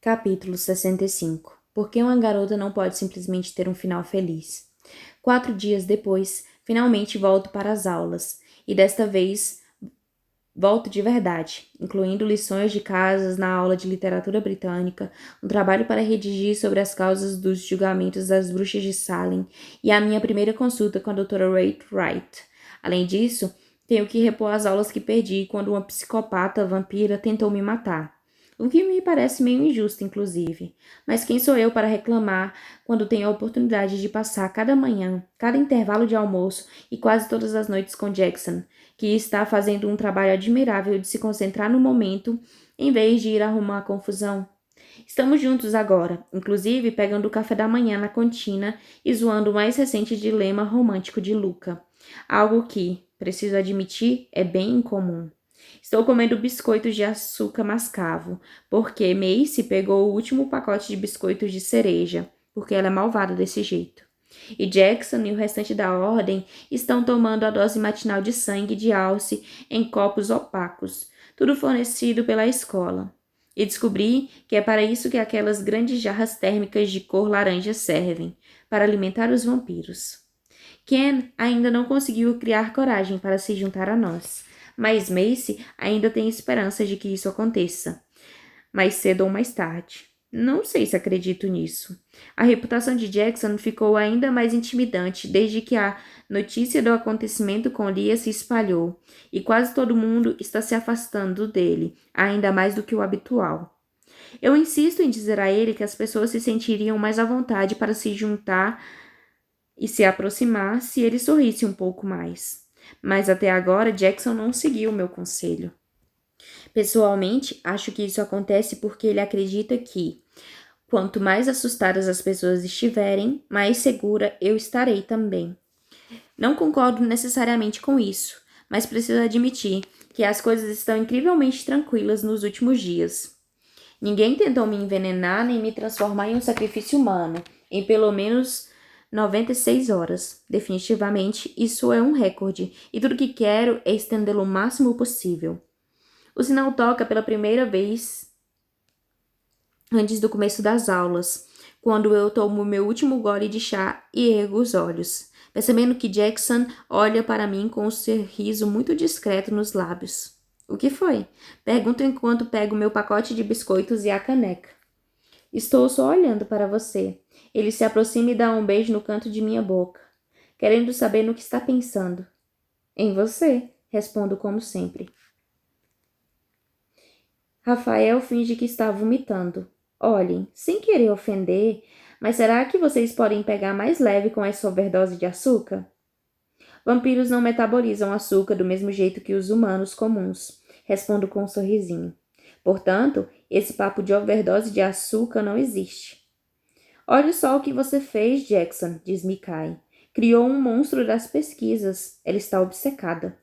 Capítulo 65. Por que uma garota não pode simplesmente ter um final feliz? 4 dias depois, finalmente volto para as aulas, e desta vez volto de verdade, incluindo lições de casas na aula de literatura britânica, um trabalho para redigir sobre as causas dos julgamentos das bruxas de Salem e a minha primeira consulta com a doutora Rachel Wright. Além disso, tenho que repor as aulas que perdi quando uma psicopata vampira tentou me matar. O que me parece meio injusto, inclusive. Mas quem sou eu para reclamar quando tenho a oportunidade de passar cada manhã, cada intervalo de almoço e quase todas as noites com Jackson, que está fazendo um trabalho admirável de se concentrar no momento em vez de ir arrumar confusão? Estamos juntos agora, inclusive pegando o café da manhã na cantina e zoando o mais recente dilema romântico de Luca. Algo que, preciso admitir, é bem incomum. Estou comendo biscoitos de açúcar mascavo, porque Macy pegou o último pacote de biscoitos de cereja, porque ela é malvada desse jeito. E Jackson e o restante da ordem estão tomando a dose matinal de sangue de alce em copos opacos, tudo fornecido pela escola. E descobri que é para isso que aquelas grandes jarras térmicas de cor laranja servem, para alimentar os vampiros. Ken ainda não conseguiu criar coragem para se juntar a nós, mas Macy ainda tem esperança de que isso aconteça, mais cedo ou mais tarde. Não sei se acredito nisso. A reputação de Jackson ficou ainda mais intimidante desde que a notícia do acontecimento com Leah se espalhou, e quase todo mundo está se afastando dele, ainda mais do que o habitual. Eu insisto em dizer a ele que as pessoas se sentiriam mais à vontade para se juntar e se aproximar se ele sorrisse um pouco mais. Mas até agora Jackson não seguiu o meu conselho. Pessoalmente, acho que isso acontece porque ele acredita que, quanto mais assustadas as pessoas estiverem, mais segura eu estarei também. Não concordo necessariamente com isso, mas preciso admitir que as coisas estão incrivelmente tranquilas nos últimos dias. Ninguém tentou me envenenar nem me transformar em um sacrifício humano, em pelo menos 96 horas. Definitivamente, isso é um recorde, e tudo que quero é estendê-lo o máximo possível. O sinal toca pela primeira vez antes do começo das aulas, quando eu tomo meu último gole de chá e ergo os olhos, percebendo que Jackson olha para mim com um sorriso muito discreto nos lábios. O que foi? Pergunto enquanto pego meu pacote de biscoitos e a caneca. Estou só olhando para você. Ele se aproxima e dá um beijo no canto de minha boca, querendo saber no que está pensando. Em você, respondo como sempre. Rafael finge que está vomitando. Olhem, sem querer ofender, mas será que vocês podem pegar mais leve com essa overdose de açúcar? Vampiros não metabolizam açúcar do mesmo jeito que os humanos comuns, respondo com um sorrisinho. Portanto, esse papo de overdose de açúcar não existe. Olhe só o que você fez, Jackson, diz Mikai. Criou um monstro das pesquisas. Ela está obcecada.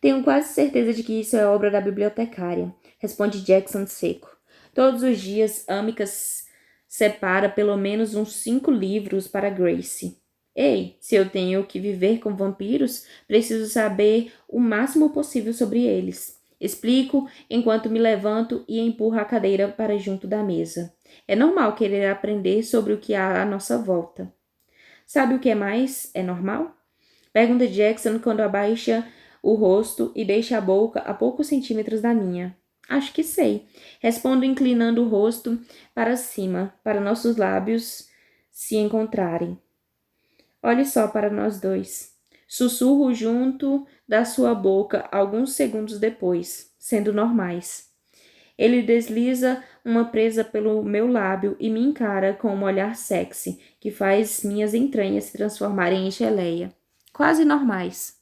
Tenho quase certeza de que isso é obra da bibliotecária, responde Jackson seco. Todos os dias, Amicus separa pelo menos uns 5 livros para Grace. Ei, se eu tenho que viver com vampiros, preciso saber o máximo possível sobre eles. Explico enquanto me levanto e empurro a cadeira para junto da mesa. É normal querer aprender sobre o que há à nossa volta. Sabe o que mais é normal? Pergunta Jackson quando abaixa o rosto e deixa a boca a poucos centímetros da minha. Acho que sei. Respondo inclinando o rosto para cima, para nossos lábios se encontrarem. Olhe só para nós dois. Sussurro junto da sua boca alguns segundos depois, sendo normais. Ele desliza uma presa pelo meu lábio e me encara com um olhar sexy, que faz minhas entranhas se transformarem em geleia. Quase normais.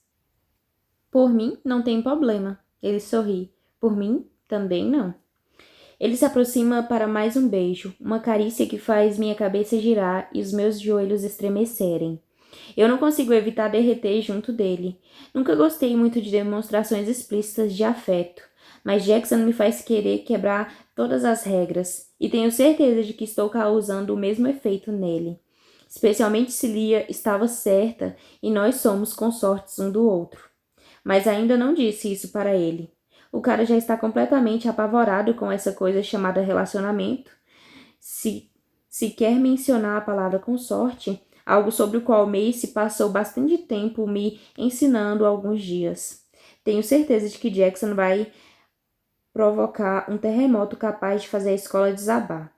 Por mim, não tem problema. Ele sorri. Por mim, também não. Ele se aproxima para mais um beijo, uma carícia que faz minha cabeça girar e os meus joelhos estremecerem. Eu não consigo evitar derreter junto dele. Nunca gostei muito de demonstrações explícitas de afeto, mas Jackson me faz querer quebrar todas as regras, e tenho certeza de que estou causando o mesmo efeito nele. Especialmente se Lia estava certa e nós somos consortes um do outro. Mas ainda não disse isso para ele. O cara já está completamente apavorado com essa coisa chamada relacionamento, sequer mencionar a palavra consorte, algo sobre o qual Macy passou bastante tempo me ensinando há alguns dias. Tenho certeza de que Jackson vai provocar um terremoto capaz de fazer a escola desabar.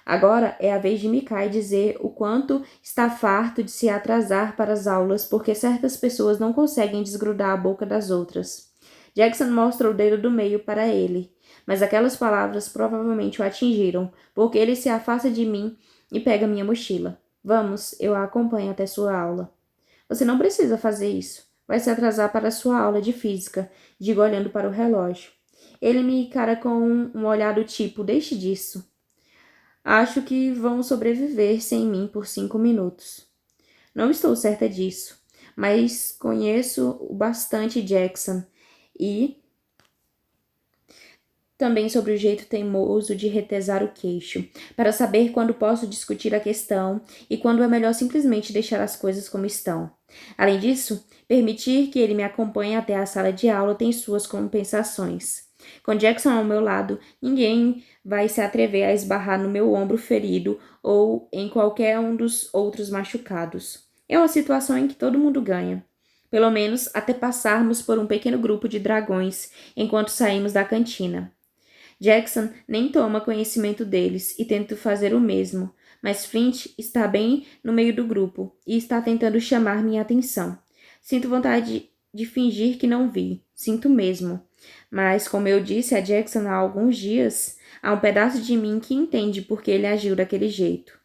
Agora é a vez de Mikai dizer o quanto está farto de se atrasar para as aulas porque certas pessoas não conseguem desgrudar a boca das outras. Jackson mostra o dedo do meio para ele, mas aquelas palavras provavelmente o atingiram, porque ele se afasta de mim e pega minha mochila. Vamos, eu a acompanho até sua aula. Você não precisa fazer isso. Vai se atrasar para a sua aula de física, digo olhando para o relógio. Ele me encara com um olhar do tipo, deixe disso. Acho que vão sobreviver sem mim por 5 minutos. Não estou certa disso, mas conheço o bastante Jackson e também sobre o jeito teimoso de retesar o queixo, para saber quando posso discutir a questão e quando é melhor simplesmente deixar as coisas como estão. Além disso, permitir que ele me acompanhe até a sala de aula tem suas compensações. Com Jackson ao meu lado, ninguém vai se atrever a esbarrar no meu ombro ferido ou em qualquer um dos outros machucados. É uma situação em que todo mundo ganha. Pelo menos até passarmos por um pequeno grupo de dragões enquanto saímos da cantina. Jackson nem toma conhecimento deles e tenta fazer o mesmo, mas Flint está bem no meio do grupo e está tentando chamar minha atenção. Sinto vontade de fingir que não vi, sinto mesmo. Mas, como eu disse a Jackson há alguns dias, há um pedaço de mim que entende por que ele agiu daquele jeito.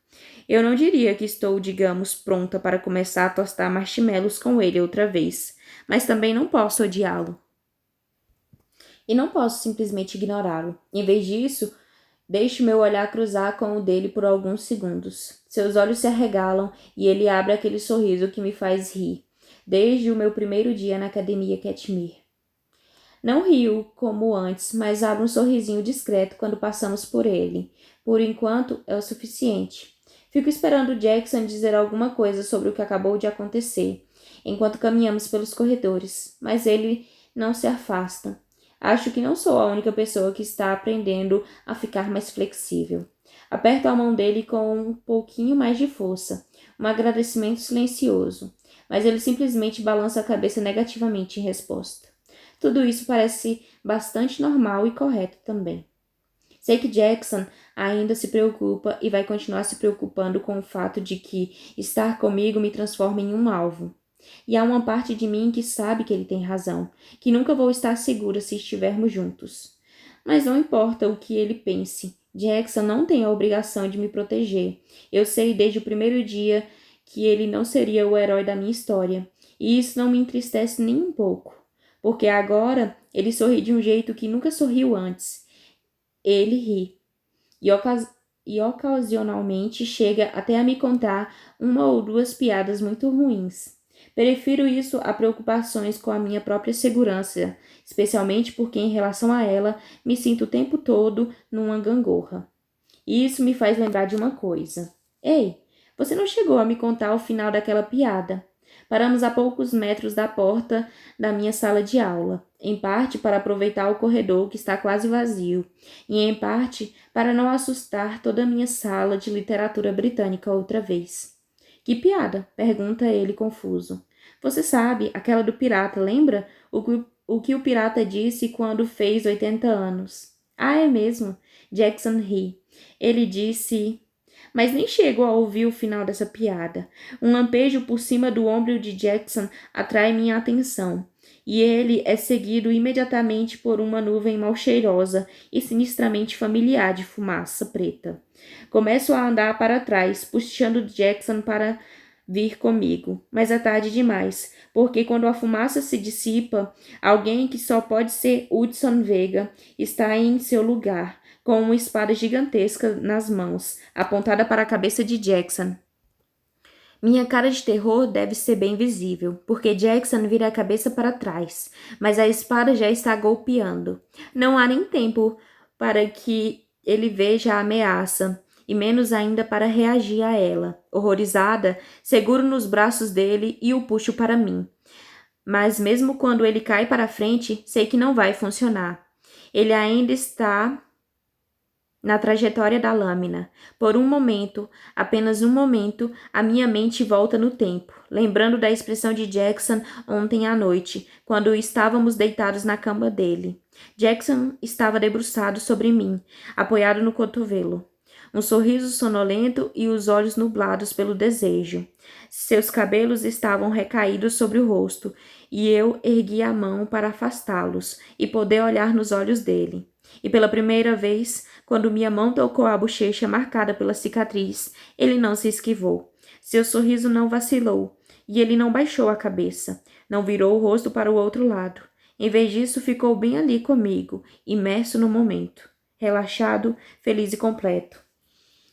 Eu não diria que estou, digamos, pronta para começar a tostar marshmallows com ele outra vez, mas também não posso odiá-lo. E não posso simplesmente ignorá-lo. Em vez disso, deixo meu olhar cruzar com o dele por alguns segundos. Seus olhos se arregalam e ele abre aquele sorriso que me faz rir, desde o meu primeiro dia na academia Catmere. Não rio como antes, mas abro um sorrisinho discreto quando passamos por ele. Por enquanto, é o suficiente. Fico esperando Jackson dizer alguma coisa sobre o que acabou de acontecer, enquanto caminhamos pelos corredores, mas ele não se afasta. Acho que não sou a única pessoa que está aprendendo a ficar mais flexível. Aperto a mão dele com um pouquinho mais de força, um agradecimento silencioso, mas ele simplesmente balança a cabeça negativamente em resposta. Tudo isso parece bastante normal e correto também. Sei que Jackson ainda se preocupa e vai continuar se preocupando com o fato de que estar comigo me transforma em um alvo. E há uma parte de mim que sabe que ele tem razão, que nunca vou estar segura se estivermos juntos. Mas não importa o que ele pense, Jackson não tem a obrigação de me proteger. Eu sei desde o primeiro dia que ele não seria o herói da minha história, e isso não me entristece nem um pouco, porque agora ele sorri de um jeito que nunca sorriu antes. Ele ri, e ocasionalmente chega até a me contar uma ou duas piadas muito ruins. Prefiro isso a preocupações com a minha própria segurança, especialmente porque em relação a ela me sinto o tempo todo numa gangorra. E isso me faz lembrar de uma coisa. Ei, você não chegou a me contar o final daquela piada. Paramos a poucos metros da porta da minha sala de aula, em parte para aproveitar o corredor que está quase vazio, e em parte para não assustar toda a minha sala de literatura britânica outra vez. Que piada? Pergunta ele confuso. Você sabe, aquela do pirata, lembra? O que o pirata disse quando fez 80 anos. Ah, é mesmo? Jackson ri. Ele disse... Mas nem chego a ouvir o final dessa piada. Um lampejo por cima do ombro de Jackson atrai minha atenção, e ele é seguido imediatamente por uma nuvem mal cheirosa e sinistramente familiar de fumaça preta. Começo a andar para trás, puxando Jackson para vir comigo, mas é tarde demais, porque quando a fumaça se dissipa, alguém que só pode ser Hudson Vega está em seu lugar, com uma espada gigantesca nas mãos, apontada para a cabeça de Jackson. Minha cara de terror deve ser bem visível, porque Jackson vira a cabeça para trás, mas a espada já está golpeando. Não há nem tempo para que ele veja a ameaça, e menos ainda para reagir a ela. Horrorizada, seguro nos braços dele e o puxo para mim. Mas mesmo quando ele cai para frente, sei que não vai funcionar. Ele ainda está na trajetória da lâmina. Por um momento, apenas um momento, a minha mente volta no tempo, lembrando da expressão de Jackson ontem à noite, quando estávamos deitados na cama dele. Jackson estava debruçado sobre mim, apoiado no cotovelo. Um sorriso sonolento e os olhos nublados pelo desejo. Seus cabelos estavam recaídos sobre o rosto, e eu ergui a mão para afastá-los e poder olhar nos olhos dele. E pela primeira vez, quando minha mão tocou a bochecha marcada pela cicatriz, ele não se esquivou. Seu sorriso não vacilou, e ele não baixou a cabeça, não virou o rosto para o outro lado. Em vez disso, ficou bem ali comigo, imerso no momento, relaxado, feliz e completo.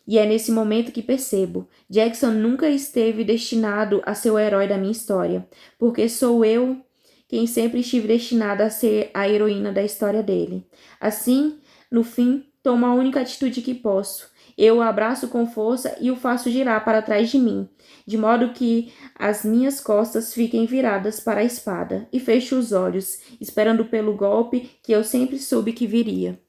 E é nesse momento que percebo, Jackson nunca esteve destinado a ser o herói da minha história, porque sou eu quem sempre estive destinada a ser a heroína da história dele. Assim, no fim, tomo a única atitude que posso. Eu o abraço com força e o faço girar para trás de mim, de modo que as minhas costas fiquem viradas para a espada, e fecho os olhos, esperando pelo golpe que eu sempre soube que viria.